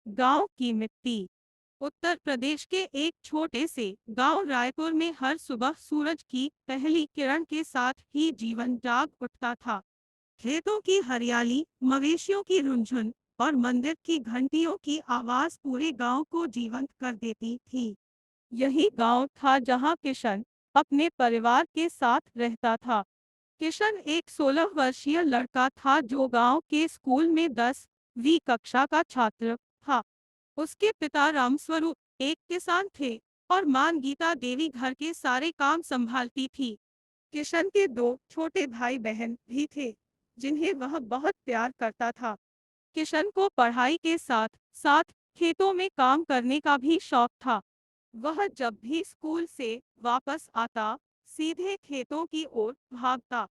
गांव की मिट्टी। उत्तर प्रदेश के एक छोटे से गांव रायपुर में हर सुबह सूरज की पहली किरण के साथ ही जीवन जाग उठता था। खेतों की हरियाली, मवेशियों की रुंझुन और मंदिर की घंटियों की आवाज पूरे गांव को जीवंत कर देती थी। यही गांव था जहां किशन अपने परिवार के साथ रहता था। किशन एक 16 वर्षीय लड़का था जो गांव के स्कूल में 10वीं कक्षा का छात्र था। उसके पिता रामस्वरूप एक किसान थे और मां गीता देवी घर के सारे काम संभालती थी। किशन के दो छोटे भाई बहन भी थे जिन्हें वह बहुत प्यार करता था। किशन को पढ़ाई के साथ साथ खेतों में काम करने का भी शौक था। वह जब भी स्कूल से वापस आता सीधे खेतों की ओर भागता।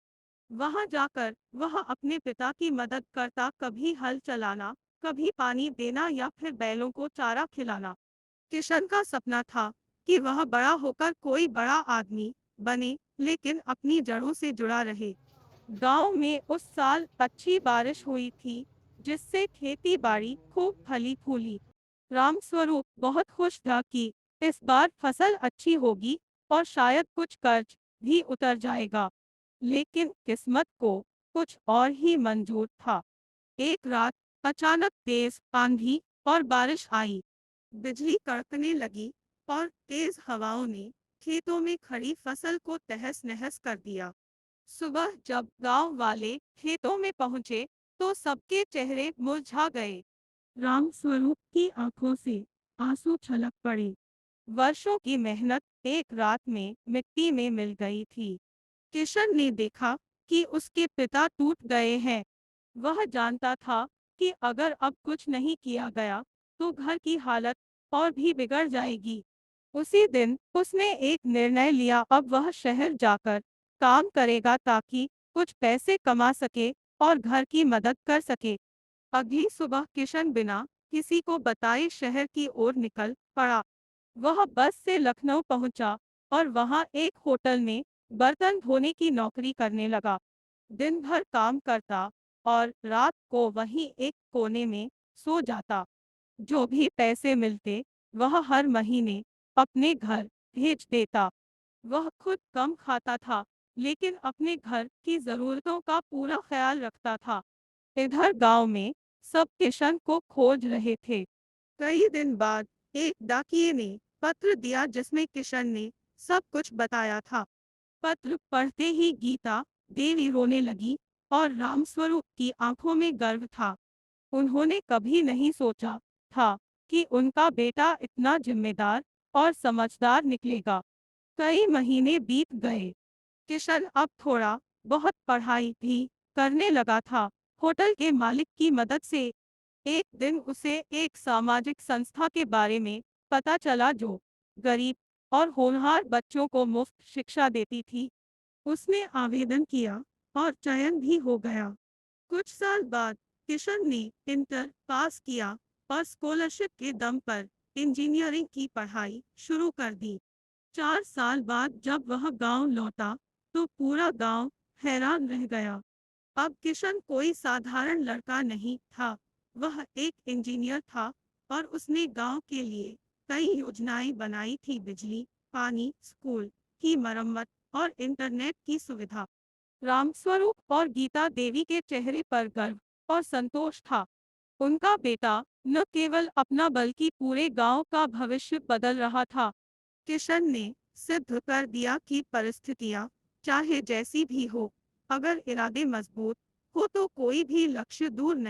वहां जाकर वह अपने पिता की मदद करता, कभी हल चलाना, कभी पानी देना या फिर बैलों को चारा खिलाना। किशन का सपना था कि वह बड़ा होकर कोई बड़ा आदमी बने, लेकिन अपनी जड़ों से जुड़ा रहे। गांव में उस साल अच्छी बारिश हुई थी, जिससे खेती बाड़ी खूब फली फूली। रामस्वरूप बहुत खुश था कि इस बार फसल अच्छी होगी और शायद कुछ कर्ज भी उतर जाएगा। लेकिन किस्मत को कुछ और ही मंजूर था। एक रात अचानक तेज आंधी और बारिश आई। बिजली कड़कने लगी और तेज हवाओं ने खेतों में खड़ी फसल को तहस नहस कर दिया। सुबह जब गांव वाले खेतों में पहुंचे तो सबके चेहरे मुरझा गए। राम स्वरूप की आंखों से आंसू छलक पड़े। वर्षों की मेहनत एक रात में मिट्टी में मिल गई थी। किशन ने देखा कि उसके पिता टूट गए हैं। वह जानता था कि अगर अब कुछ नहीं किया गया तो घर की हालत और भी बिगड़ जाएगी। उसी दिन उसने एक निर्णय लिया, अब वह शहर जाकर काम करेगा ताकि कुछ पैसे कमा सके और घर की मदद कर सके। अगली सुबह किशन बिना किसी को बताए शहर की ओर निकल पड़ा। वह बस से लखनऊ पहुंचा और वहां एक होटल में बर्तन धोने की नौकरी करने लगा। दिन भर काम करता और रात को वहीं एक कोने में सो जाता। जो भी पैसे मिलते वह हर महीने अपने घर भेज देता। वह खुद कम खाता था, लेकिन अपने घर की जरूरतों का पूरा ख्याल रखता था। इधर गांव में सब किशन को खोज रहे थे। कई दिन बाद एक डाकिये ने पत्र दिया जिसमें किशन ने सब कुछ बताया था। पत्र पढ़ते ही गीता देवी रोने लगी और रामस्वरूप की आंखों में गर्व था। उन्होंने कभी नहीं सोचा था कि उनका बेटा इतना जिम्मेदार और समझदार निकलेगा। कई महीने बीत गए। किशन अब थोड़ा बहुत पढ़ाई भी करने लगा था। होटल के मालिक की मदद से एक दिन उसे एक सामाजिक संस्था के बारे में पता चला जो गरीब और होनहार बच्चों को मुफ्त शिक्षा देती थी। उसने आवेदन किया और चयन भी हो गया। कुछ साल बाद किशन ने इंटर पास किया और स्कॉलरशिप के दम पर इंजीनियरिंग की पढ़ाई शुरू कर दी। 4 साल बाद जब वह गांव लौटा तो पूरा गांव हैरान रह गया। अब किशन कोई साधारण लड़का नहीं था, वह एक इंजीनियर था और उसने गांव के लिए कई योजनाएं बनाई थी, बिजली, पानी, स्कूल की मरम्मत और इंटरनेट की सुविधा। रामस्वरूप और गीता देवी के चेहरे पर गर्व और संतोष था। उनका बेटा न केवल अपना बल्कि पूरे गांव का भविष्य बदल रहा था। किशन ने सिद्ध कर दिया कि परिस्थितियां चाहे जैसी भी हो, अगर इरादे मजबूत हो तो कोई भी लक्ष्य दूर नहीं।